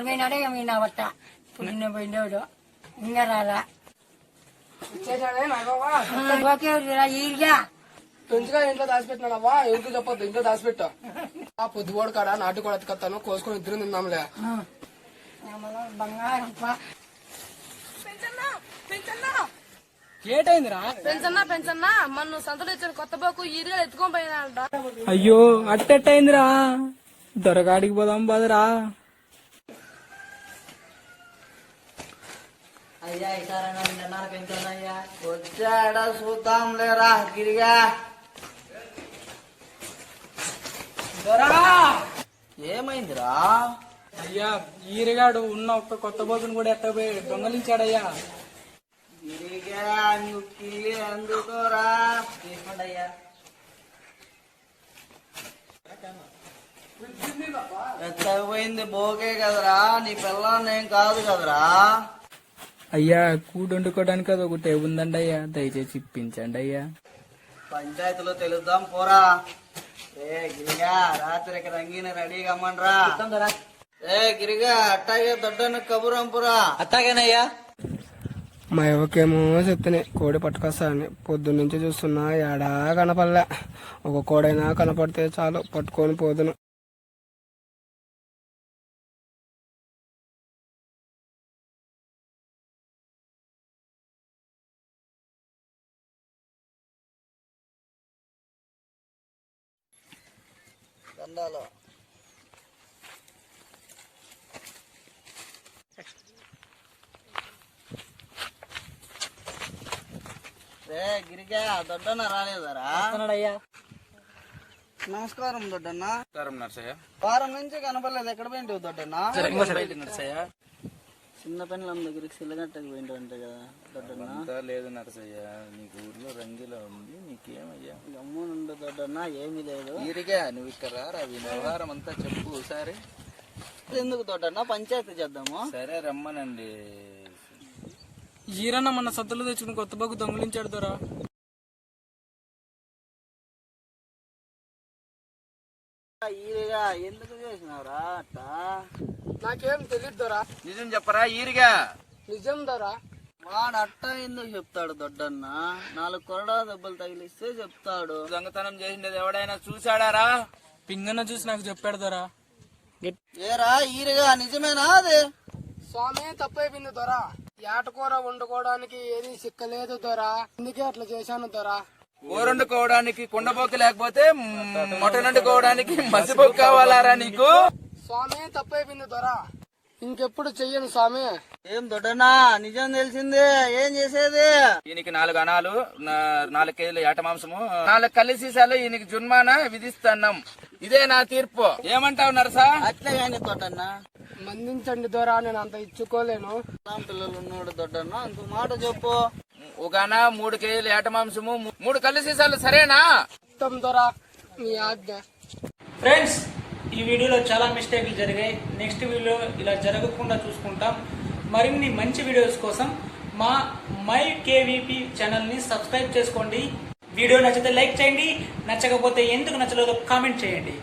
పోయినాడే మీ వట్ట పుట్టిన పోయినోడు ఇంకా రాలా పెంచుగా ఇంట్లో దాచిపెట్టినాడవ్వా ఎవరికి చెప్పొద్దు ఇంట్లో దాచిపెట్టా ఆ పొద్దుగోడు కాడ నాటు కూడా ఎత్తుకొస్తాను కోసుకొని ఇద్దరు తిందాంలే బంగారం ఏటైందిరా పెంచన్నా మన సంతలో ఇచ్చిన కొత్త బాకు ఈరుగా ఎత్తుకొని పోయినాడంట. అయ్యో అట్టెట్టయిందిరా దొరగాడికి పోదాం బదరా అయ్యా ఇసారైనా నిన్న పెంచానయ్యా వచ్చాడా చూద్దాం లేరా గిరిగా ఏమైందిరా అయ్యా ఈరిగాడు ఉన్న ఒక్క కొత్త బోతును కూడా ఎత్తపోయి దొంగలించాడయ్యా గిరిగా నువ్వు కిల్లి అందుకోరా తీసుకోండి అయ్యా ఎత్తకపోయింది బోకే కదరా నీ పిల్లని కాదు కదరా. అయ్యా కూడు వండుకోవడానికి అది ఒకటే ఉందండి అయ్యా దయచేసి ఇప్పించండి అయ్యా పంచాయతీలో తెలుద్దాం పోరా. ఏ గిరిగా రాత్రికి రంగిన రెడీగా అమ్మనరా. ఏ గిరిగా అట్టాగే దొడ్డను కబురంపురా. అట్టాగేనయ్యా. మా ఎవకేమో చెప్తున్నాయి కోడి పట్టుకొస్తా అని పొద్దున్న నుంచి చూస్తున్నా ఏడా కనపడలే ఒక కోడైనా కనపడితే చాలు పట్టుకొని పోదును. దండాలు రే గిరిగా దొడ్డన్న రాలేదరా? అయ్యా నమస్కారం దొడ్డన్న. నర్సయ్య వారం నుంచి కనపడలేదు ఎక్కడ పోయింటావు దొడ్డన్న? నర్సయ్య చిన్న పెన్లం దగ్గరికి సిల్లగట్టకు పోయింటావు అంటే కదా దొడ్డన్న. లేదు నర్సయ్య నీకు ఊర్లో రంగిలా ఉంది నీకేమయ్యా? గమ్మునుండు దొడ్డన్న ఏమీ లేదు. ఈరిగా నువ్వు ఇక్కడ రా వ్యవహారం అంతా చెప్పు సరే. ఎందుకు దొడ్డన్న పంచాయతీ చేద్దాము. సరే రమ్మనండి. ఈరన్న మన సత్తులు తెచ్చుకుని కొత్త బాగు దొంగలించాడు దొరా. ఈరిగా ఎందుకు చేసినావురా అట్టా? నాకేం తెలియదు దొరా. నిజం చెప్పరా ఈరిగా? నిజం దొరా. వాడు అట్టా ఎందుకు చెప్తాడు దొడ్డన్న? 4 కొరడా దెబ్బలు తగిలిస్తే చెప్తాడు. దొంగతనం చేసిండేది ఎవడైనా చూసాడారా? పింగన్న చూసి నాకు చెప్పాడు దొరా. ఏరా ఈరిగా నిజమేనా అది? స్వామి తప్పైపోయింది దొరా. ఏటకూర వండుకోవడానికి ఏది సిక్కలేదు దొరా, అందుకే అట్లా చేశాను దొరా. కూరండుకోవడానికి కుండబొక్క లేకపోతే మటన్ వండుకోవడానికి మసిబొక్క కావాలారా నీకు? స్వామి తప్పైపోయింది దొరా, ఇంకెప్పుడు చెయ్యను స్వామి. ఏం దొడ్డనా నిజం తెలిసిందే ఏం చేసేది? ఈయనకి 4 అనాలు 4 కేజీలు ఏట మాంసము 4 కల్లి సీసాలు ఈయనకి జుర్మానా విధిస్తున్నాం. ఇదే నా తీర్పు. ఏమంటావు నరసా? అట్లే కానీ దొడ్డన్నా మందించండి దొరా, నేను అంత ఇచ్చుకోలేను. పిల్లలు ఉన్నాడు దొడ్డన్నా ఇంకో మాట చెప్పు. ఒక 3 కేజీలు ఏట మాంసము 3 కల్లి సీసాలు సరేనా? మొత్తం దొరా మీ ఆజ్ఞ. ఫ్రెండ్స్ ఈ వీడియోలో చాలా మిస్టేక్లు జరిగాయి. నెక్స్ట్ వీడియో ఇలా జరగకుండా చూసుకుంటాం. మరిన్ని మంచి వీడియోస్ కోసం మా మై కేవీపీ ఛానల్ని సబ్స్క్రైబ్ చేసుకోండి. వీడియో నచ్చితే లైక్ చేయండి, నచ్చకపోతే ఎందుకు నచ్చలేదో కామెంట్ చేయండి.